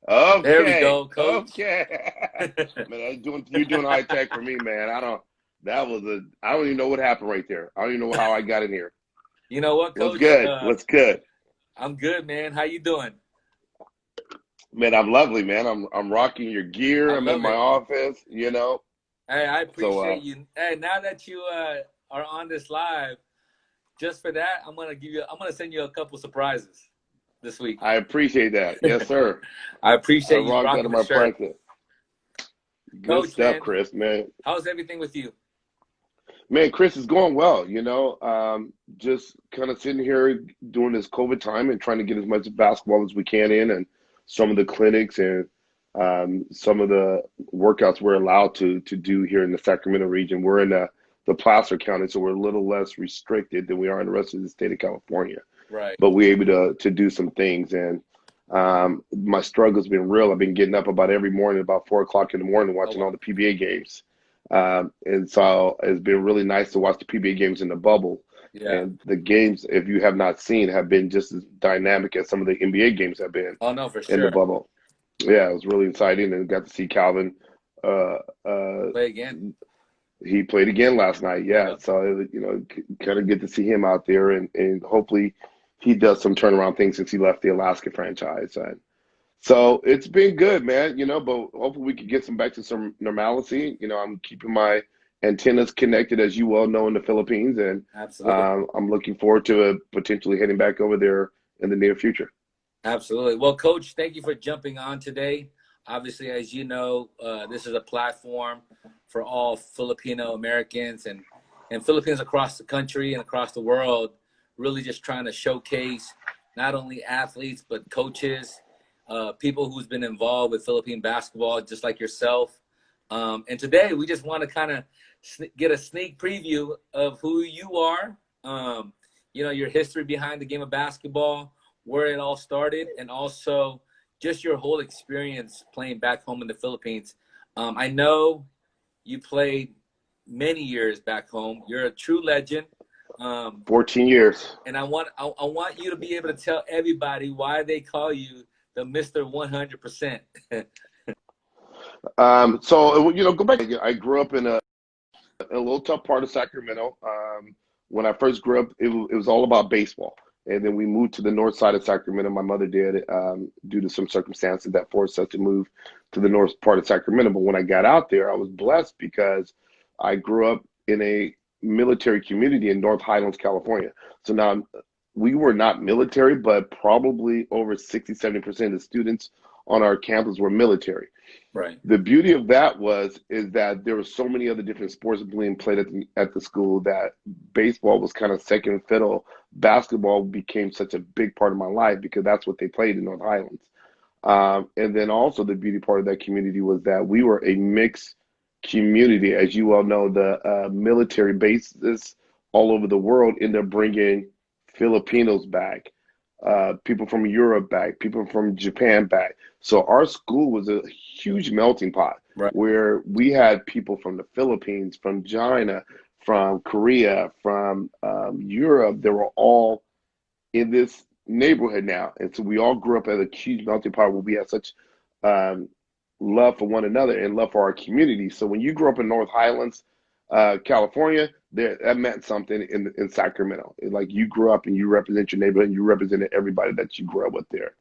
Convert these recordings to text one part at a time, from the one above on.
There we Okay, go, coach. okay. Man, you're doing high tech for me, man. I don't even know what happened right there. I don't even know how I got in here. You know what, What's coach? good? What's good? I'm good, man. How you doing? Man, I'm lovely, man. I'm rocking your I gear. I'm in love my it. office. Hey, I So appreciate you. Hey, now that you are on this live, just for that, I'm gonna send you a couple surprises this week. I appreciate that. Yes, sir. I I appreciate you rocked out of rocking the my shirt. practice. Good Coach, stuff, man. Chris, man. How's everything with you? Man, Chris is going well. Just kind of sitting here during this COVID time and trying to get as much basketball as we can in, and some of the clinics and some of the workouts we're allowed to do here in the Sacramento region. We're in the Placer County, so we're a little less restricted than we are in the rest of the state of California. Right. But we're able to do some things, and my struggle's been real. I've been getting up about every morning, about 4 o'clock in the morning, Oh watching all wow. the PBA games. And so it's been really nice to watch the PBA games in the bubble. Yeah. And the games, if you have not seen, have been just as dynamic as some of the NBA games have been Oh no, for in the sure. bubble. Yeah, it was really exciting, and got to see Calvin. Uh, uh, Play again. he played again last night. Yeah, Yeah. so kind of get to see him out there, and hopefully he does some turnaround things since he left the Alaska franchise. And so it's been good, man. But hopefully we can get some back to some normalcy. I'm keeping my antennas connected, as you well know, in the Philippines, and Absolutely. I'm looking forward to potentially heading back over there in the near future. Absolutely. Well, Coach, thank you for jumping on today. Obviously, as you know, this is a platform for all Filipino Americans and Filipinos across the country and across the world, really just trying to showcase not only athletes, but coaches, people who's been involved with Philippine basketball, just like yourself. And today, we just want to kind of get a sneak preview of who you are, your history behind the game of basketball, where it all started, and also just your whole experience playing back home in the Philippines. I know you played many years back home. You're a true legend. Um, 14 years. and I want you to be able to tell everybody why they call you the Mr. 100%. So go back. I grew up in a little tough part of Sacramento. When I first grew up, it was all about baseball. And then we moved to the north side of Sacramento. My mother did, due to some circumstances that forced us to move to the north part of Sacramento. But when I got out there, I was blessed because I grew up in a military community in North Highlands, California. So now we were not military, but probably over 60, 70% of the students on our campus were military. Right. The beauty of that is that there were so many other different sports being played at the school that baseball was kind of second fiddle. Basketball became such a big part of my life because that's what they played in North Highlands. And then also the beauty part of that community was that we were a mixed community. As you all know, the military bases all over the world end up bringing Filipinos back, people from Europe back, people from Japan back. So our school was a huge melting pot Right. where we had people from the Philippines, from China, from Korea, from Europe. They were all in this neighborhood now. And so we all grew up at a huge melting pot where we had such um, love for one another and love for our community. So when you grew up in North Highlands, California, that meant something in Sacramento. Like you grew up and you represent your neighborhood and you represented everybody that you grew up with there.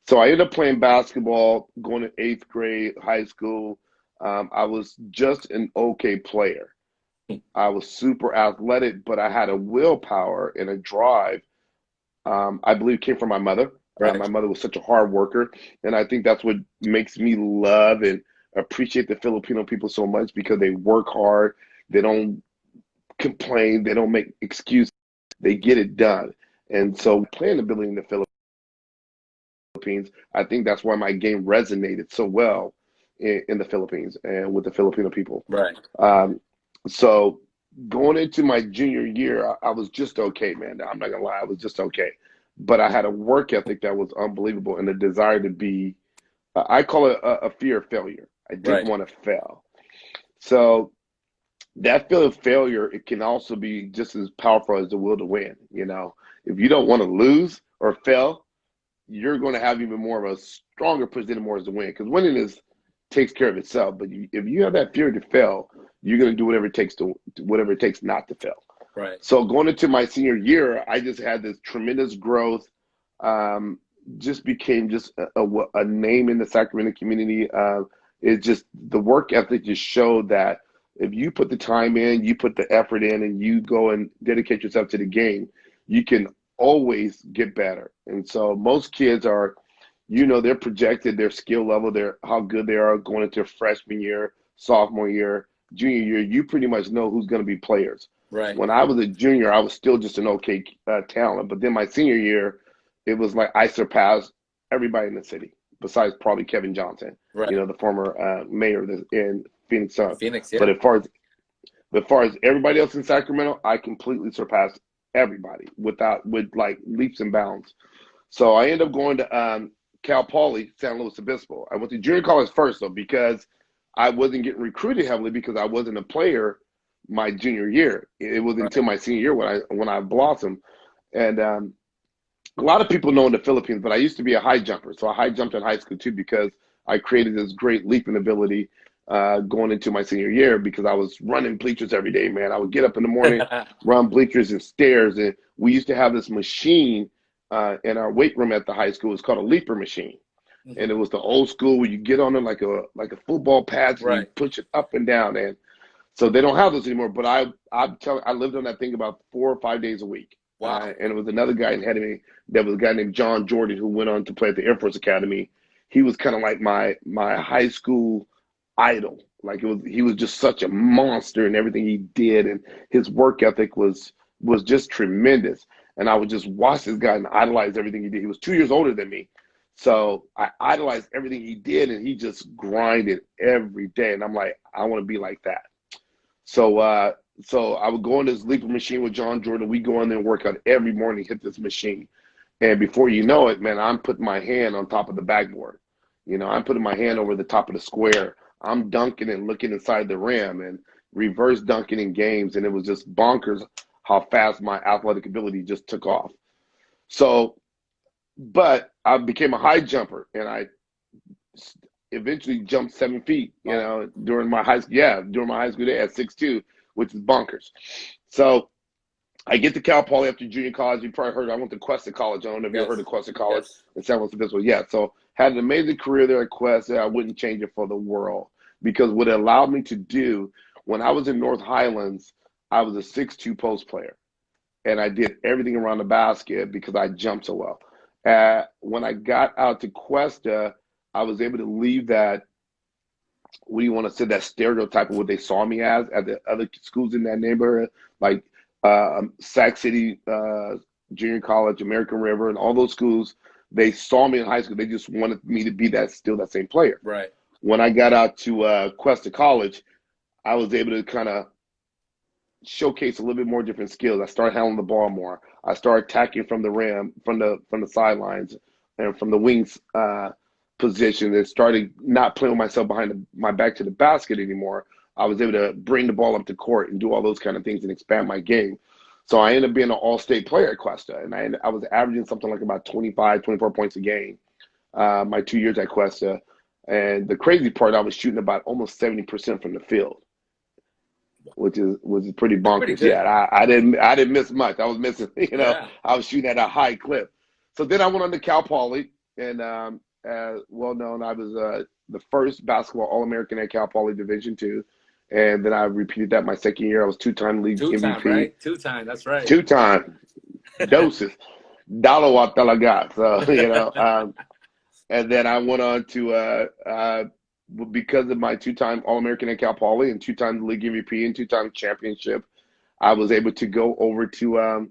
So I ended up playing basketball, going to eighth grade, high school. I was just an okay player. I was super athletic, but I had a willpower and a drive. I believe came from my mother. Right. My mother was such a hard worker, and I think that's what makes me love and appreciate the Filipino people so much because they work hard. They don't complain. They don't make excuses. They get it done. And so playing ability in the Philippines, I think that's why my game resonated so well in the Philippines and with the Filipino people. Right. Um, so going into my junior year, I was just okay, man. I'm not gonna lie, I was just okay. But I had a work ethic that was unbelievable and a desire to be, I call it a fear of failure. I didn't Right. want to fail. So that fear of failure, it can also be just as powerful as the will to win. If you don't want to lose or fail, you're going to have even more of a stronger push than more as to win, because winning takes care of itself. But if you have that fear to fail, you're going to do whatever it takes not to fail. Right. So going into my senior year, I just had this tremendous growth. Just became just a name in the Sacramento community. It's just the work ethic just showed that if you put the time in, you put the effort in, and you go and dedicate yourself to the game, you can always get better. And so most kids are, they're projected, their skill level, how good they are going into freshman year, sophomore year, junior year. You pretty much know who's going to be players. Right. When I was a junior, I was still just an okay talent. But then my senior year, it was like I surpassed everybody in the city, besides probably Kevin Johnson, Right. the former mayor in Phoenix Sun. Phoenix, yeah. But as far as everybody else in Sacramento, I completely surpassed everybody with like leaps and bounds. So I ended up going to Cal Poly, San Luis Obispo. I went to junior college first, though, because I wasn't getting recruited heavily because I wasn't a player my junior year. It was until my senior year when I blossomed. And a lot of people know in the Philippines, but I used to be a high jumper. So I high jumped in high school too, because I created this great leaping ability going into my senior year, because I was running bleachers every day, man. I would get up in the morning, run bleachers and stairs. And we used to have this machine in our weight room at the high school. It's called a leaper machine. Mm-hmm. And it was the old school where you get on it like a football pads and you push it up and down. And so they don't have those anymore. But I lived on that thing about 4 or 5 days a week. Wow. And it was another guy ahead of me. There was a guy named John Jordan who went on to play at the Air Force Academy. He was kind of like my high school idol. Like he was just such a monster in everything he did, and his work ethic was just tremendous. And I would just watch this guy and idolize everything he did. He was 2 years older than me, so I idolized everything he did, and he just grinded every day. And I'm like, I want to be like that. So I would go in this leaper machine with John Jordan. We go in there and work out every morning, hit this machine. And before you know it, man, I'm putting my hand on top of the backboard. I'm putting my hand over the top of the square. I'm dunking and looking inside the rim and reverse dunking in games. And it was just bonkers how fast my athletic ability just took off. So, but I became a high jumper, and I eventually jumped 7 feet, during my high school day at 6'2", which is bonkers. So I get to Cal Poly after junior college. You probably heard I went to Cuesta College. I don't know if you ever heard of Cuesta College in San Luis Obispo. Yeah, so had an amazing career there at Cuesta. I wouldn't change it for the world, because what it allowed me to do, when I was in North Highlands, I was a 6'2" post player, and I did everything around the basket because I jumped so well. When I got out to Cuesta, I was able to leave that, what do you want to say, that stereotype of what they saw me as at the other schools in that neighborhood, like Sac City Junior College, American River, and all those schools. They saw me in high school. They just wanted me to be still that same player. Right. When I got out to Cuesta College, I was able to kind of showcase a little bit more different skills. I started handling the ball more. I started attacking from the rim, from the sidelines, and from the wings position. And started not playing with myself behind my back to the basket anymore. I was able to bring the ball up to court and do all those kind of things and expand my game. So I ended up being an all-state player at Cuesta, and I was averaging something like about 25, 24 points a game my 2 years at Cuesta. And the crazy part, I was shooting about almost 70% from the field, which was pretty bonkers. Pretty I didn't miss much. I was missing, I was shooting at a high clip. So then I went on to Cal Poly, and well known, I was the first basketball All-American at Cal Poly Division II. And then I repeated that my second year. I was two-time league MVP. Right? Two-time, that's right. Two-time. Doses. Dalawa talaga. So, and then I went on to, because of my two-time All-American at Cal Poly and two-time league MVP and two-time championship, I was able to go over to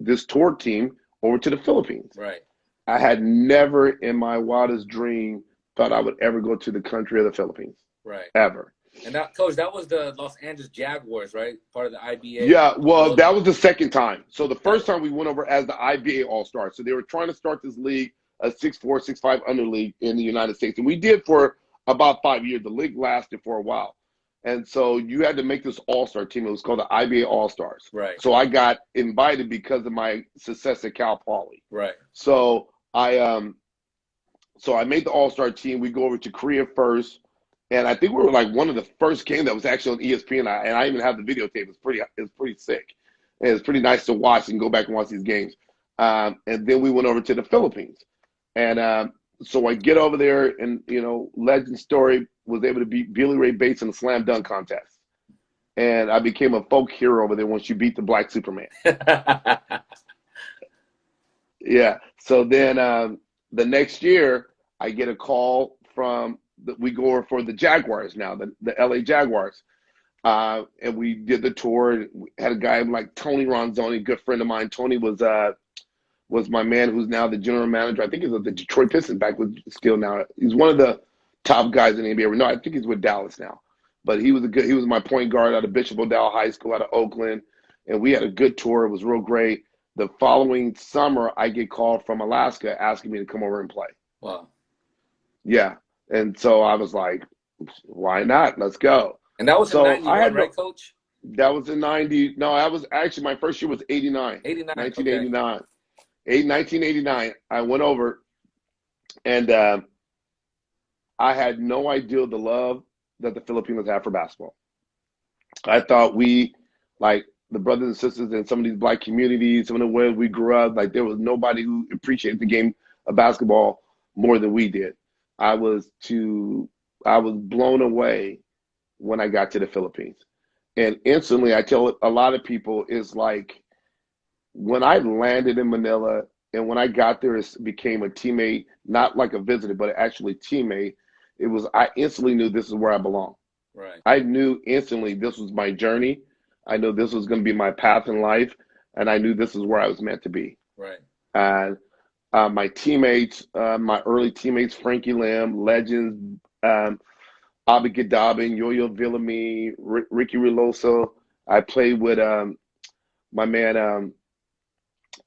this tour team over to the Philippines. Right. I had never in my wildest dream thought I would ever go to the country of the Philippines. Right. Ever. And that, Coach, that was the Los Angeles Jaguars, right? Part of the IBA. Yeah, well, that was the second time. So the first time we went over as the IBA All-Stars. So they were trying to start this league, a 6'4", 6'5" under league in the United States. And we did for about 5 years. The league lasted for a while. And so you had to make this All-Star team. It was called the IBA All-Stars. Right. So I got invited because of my success at Cal Poly. Right. So I So I made the All-Star team. We go over to Korea first. And I think we were like one of the first games that was actually on ESPN. And I even have the videotape. It's pretty sick. And it's pretty nice to watch and go back and watch these games. And then we went over to the Philippines. And so I get over there and, legend story, was able to beat Billy Ray Bates in the slam dunk contest. And I became a folk hero over there once you beat the Black Superman. Yeah. So then the next year, I get a call from we go over for the Jaguars now, the LA Jaguars. And we did the tour. And we had a guy like Tony Ronzoni, a good friend of mine. Tony was my man who's now the general manager. I think he's with the Detroit Pistons, back with still now. He's one of the top guys in the NBA. No, I think he's with Dallas now. But he was my point guard out of Bishop O'Dowd High School out of Oakland. And we had a good tour. It was real great. The following summer, I get called from Alaska asking me to come over and play. Wow. Yeah. And so I was like, why not? Let's go. And that was in 91, right, Coach? That was in 90. No, I was actually, my first year was 89. 1989. Okay. 1989. I went over, and I had no idea the love that the Filipinos have for basketball. I thought we, like, the brothers and sisters in some of these black communities, some of the ways we grew up, like there was nobody who appreciated the game of basketball more than we did. I was blown away when I got to the Philippines. And instantly, I tell a lot of people, is like when I landed in Manila and when I got there, it became a teammate, not like a visitor, but actually teammate. I instantly knew this is where I belong. Right. I knew instantly this was my journey. I knew this was going to be my path in life, and I knew this is where I was meant to be. Right. And my teammates, my early teammates, Frankie Lim, legends, Abi Gadabin, Yo-Yo Villamy, Ricky Reloso. I played with my man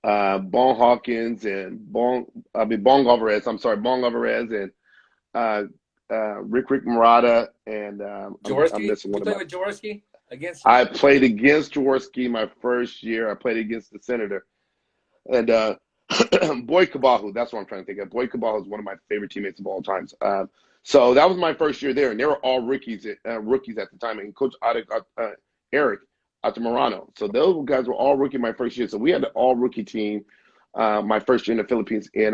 Bong Hawkins and Bong Alvarez. I'm sorry, Bong Alvarez and Rick Murata and I'm missing one of them. You played with Jaworski? I played against Jaworski my first year. I played against the Senator. And Boy Kabahu, that's what I'm trying to think of. Boy Kabahu is one of my favorite teammates of all times. So that was my first year there, and they were all rookies at the time. And Coach Eric Altamirano. So those guys were all rookie my first year. So we had an all-rookie team my first year in the Philippines in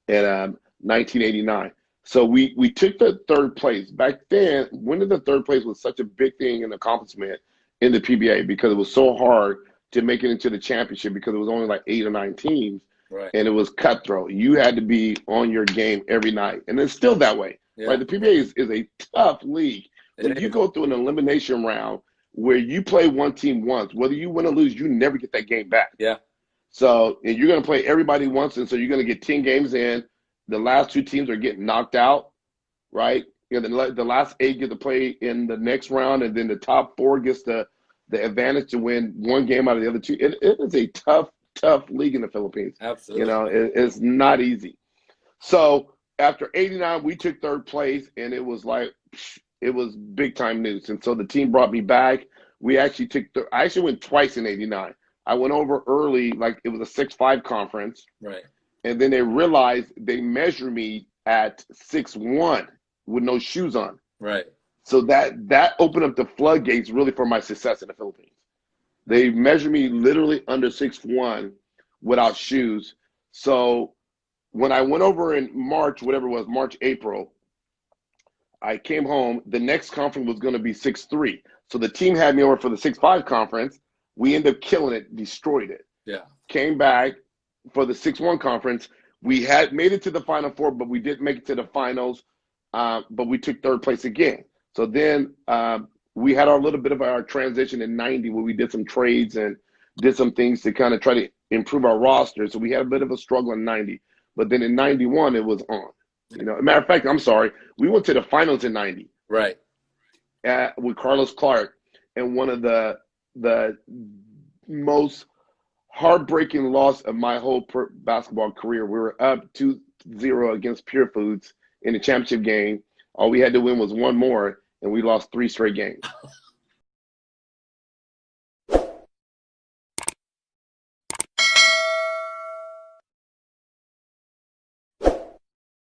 1989. So we took the third place. Back then, winning the third place was such a big thing and accomplishment in the PBA because it was so hard to make it into the championship because it was only like 8 or 9 teams. Right. And it was cutthroat. You had to be on your game every night. And it's still that way. Yeah. Right? The PBA is a tough league. When you go through an elimination round where you play one team once, whether you win or lose, you never get that game back. Yeah. So and you're going to play everybody once, and so you're going to get 10 games in. The last 2 teams are getting knocked out, right? The last 8 get to play in the next round, and then the top 4 gets the advantage to win 1 game out of the other 2. It is a tough league in the Philippines. Absolutely. It's not easy. So after 89, we took third place, and it was big time news. And so the team brought me back. We actually I actually went twice in 89. I went over early, like it was a 6'5" conference. Right. And then they realized they measured me at 6'1" with no shoes on. Right. So that opened up the floodgates really for my success in the Philippines. They measured me literally under 6'1" without shoes. So when I went over in March, whatever it was, March, April, I came home. The next conference was going to be 6'3". So the team had me over for the 6'5" conference. We ended up killing it, destroyed it. Yeah. Came back for the 6'1" conference. We had made it to the Final Four, but we didn't make it to the finals. But we took third place again. So then we had our little bit of our transition in 90 where we did some trades and did some things to kind of try to improve our roster. So we had a bit of a struggle in 90. But then in 91, it was on. Matter of fact, I'm sorry. We went to the finals in 90. Right. With Carlos Clark. And one of the most heartbreaking loss of my whole basketball career. We were up 2-0 against Pure Foods in the championship game. All we had to win was 1 more, and we lost 3 straight games.